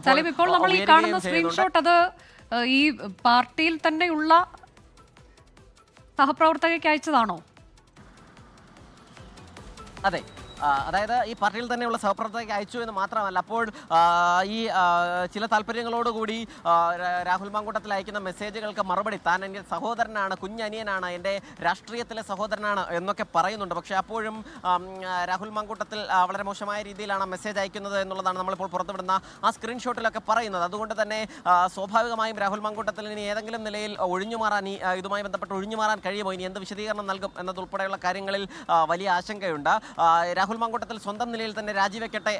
സലീം, ഇപ്പോൾ നമ്മൾ ഈ കാണുന്ന സ്ക്രീൻഷോട്ട് അത് ഈ പാർട്ടിയിൽ തന്നെയുള്ള സഹപ്രവർത്തകയ്ക്ക് അയച്ചതാണോ? അതെ, അതായത് ഈ പാർട്ടിയിൽ തന്നെയുള്ള സഹപ്രവർത്തകർക്ക് അയച്ചു എന്ന് മാത്രമല്ല, അപ്പോൾ ഈ ചില താല്പര്യങ്ങളോടുകൂടി രാഹുൽ മാങ്കൂട്ടത്തിൽ അയക്കുന്ന മെസ്സേജുകൾക്ക് മറുപടി താൻ എൻ്റെ സഹോദരനാണ്, കുഞ്ഞനിയനാണ്, എൻ്റെ രാഷ്ട്രീയത്തിലെ സഹോദരനാണ് എന്നൊക്കെ പറയുന്നുണ്ട്. പക്ഷേ അപ്പോഴും രാഹുൽ മാങ്കൂട്ടത്തിൽ വളരെ മോശമായ രീതിയിലാണ് മെസ്സേജ് അയക്കുന്നത് എന്നുള്ളതാണ് നമ്മളിപ്പോൾ പുറത്തുവിടുന്ന ആ സ്ക്രീൻഷോട്ടിലൊക്കെ പറയുന്നത്. അതുകൊണ്ട് തന്നെ സ്വാഭാവികമായും രാഹുൽ മാങ്കൂട്ടത്തിൽ ഇനി ഏതെങ്കിലും നിലയിൽ ഒഴിഞ്ഞുമാറാൻ, ഇതുമായി ബന്ധപ്പെട്ട് ഒഴിഞ്ഞുമാറാൻ കഴിയുമോ, ഇനി എന്ത് വിശദീകരണം നൽകും എന്നതുൾപ്പെടെയുള്ള കാര്യങ്ങളിൽ വലിയ ആശങ്കയുണ്ട്. രാഹുൽ മാങ്കൂട്ടത്തിൽ സ്വന്തം നിലയിൽ തന്നെ രാജിവെക്കട്ടെ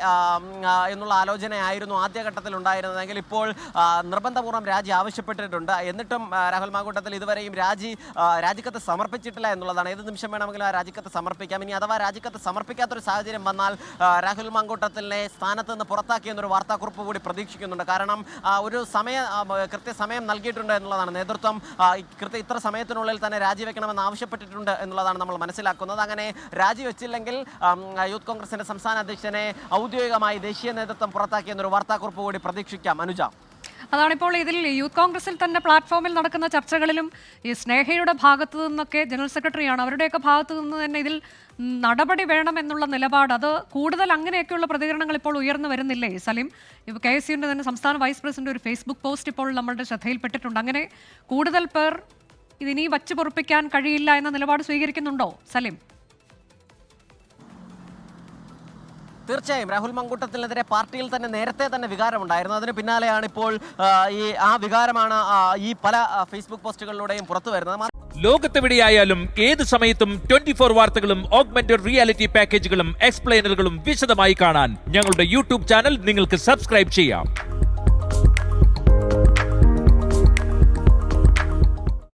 എന്നുള്ള ആലോചനയായിരുന്നു ആദ്യഘട്ടത്തിൽ ഉണ്ടായിരുന്നതെങ്കിൽ ഇപ്പോൾ നിർബന്ധപൂർവ്വം രാജി ആവശ്യപ്പെട്ടിട്ടുണ്ട്. എന്നിട്ടും രാഹുൽ മാങ്കൂട്ടത്തിൽ ഇതുവരെയും രാജിക്കത്ത് സമർപ്പിച്ചിട്ടില്ല എന്നുള്ളതാണ്. ഏത് നിമിഷം വേണമെങ്കിലും ആ രാജിക്കത്ത് സമർപ്പിക്കാം. ഇനി അഥവാ രാജിക്കത്ത് സമർപ്പിക്കാത്തൊരു സാഹചര്യം വന്നാൽ രാഹുൽ മാങ്കൂട്ടത്തിനെ സ്ഥാനത്ത് നിന്ന് പുറത്താക്കിയെന്നൊരു വാർത്താക്കുറിപ്പ് കൂടി പ്രതീക്ഷിക്കുന്നുണ്ട്. കാരണം ഒരു കൃത്യസമയം നൽകിയിട്ടുണ്ട് എന്നുള്ളതാണ് നേതൃത്വം. ഇത്ര സമയത്തിനുള്ളിൽ തന്നെ രാജിവെക്കണമെന്ന് ആവശ്യപ്പെട്ടിട്ടുണ്ട് എന്നുള്ളതാണ് നമ്മൾ മനസ്സിലാക്കുന്നത്. അങ്ങനെ രാജിവെച്ചില്ലെങ്കിൽ യൂത്ത് കോൺഗ്രസിന്റെ സംസ്ഥാന അധ്യക്ഷനെ ഔദ്യോഗികമായി ദേശീയ നേതൃത്വം പുറത്താക്കിയെന്നൊരു വാർത്താക്കുറിപ്പ് കൂടി പ്രതീക്ഷിക്കാം. അനുജ, അതാണിപ്പോൾ ഇതിൽ യൂത്ത് കോൺഗ്രസിൽ തന്നെ പ്ലാറ്റ്ഫോമിൽ നടക്കുന്ന ചർച്ചകളിലും ഈ സ്നേഹയുടെ ഭാഗത്തു നിന്നൊക്കെ ജനറൽ സെക്രട്ടറിയാണ്, അവരുടെയൊക്കെ ഭാഗത്തു നിന്ന് തന്നെ ഇതിൽ നടപടി വേണമെന്നുള്ള നിലപാട്, അത് കൂടുതൽ അങ്ങനെയൊക്കെയുള്ള പ്രതികരണങ്ങൾ ഇപ്പോൾ ഉയർന്നു വരുന്നില്ലേ സലീം? KSUവിൻ്റെ തന്നെ സംസ്ഥാന വൈസ് പ്രസിഡന്റ് ഒരു ഫേസ്ബുക്ക് പോസ്റ്റ് ഇപ്പോൾ നമ്മളുടെ ശ്രദ്ധയിൽപ്പെട്ടിട്ടുണ്ട്. അങ്ങനെ കൂടുതൽ പേർ ഇതിനി വച്ചു പൊറുപ്പിക്കാൻ കഴിയില്ല എന്ന നിലപാട് സ്വീകരിക്കുന്നുണ്ടോ സലീം? തീർച്ചയായും രാഹുൽ മാങ്കൂട്ടത്തിനെതിരെ പാർട്ടിയിൽ തന്നെ നേരത്തെ തന്നെ വികാരമുണ്ടായിരുന്നു. അതിന് പിന്നാലെയാണ് ഇപ്പോൾ ആ വികാരമാണ് ഈ പല ഫേസ്ബുക്ക് പോസ്റ്റുകളിലൂടെയും പുറത്തു വരുന്നത്. ലോകത്തെവിടെയായാലും ഏത് സമയത്തും 24 വാർത്തകളും ഓഗ്മെന്റഡ് റിയാലിറ്റി പാക്കേജുകളും എക്സ്പ്ലെയിനറുകളും വിശദമായി കാണാൻ ഞങ്ങളുടെ യൂട്യൂബ് ചാനൽ നിങ്ങൾക്ക് സബ്സ്ക്രൈബ് ചെയ്യാം.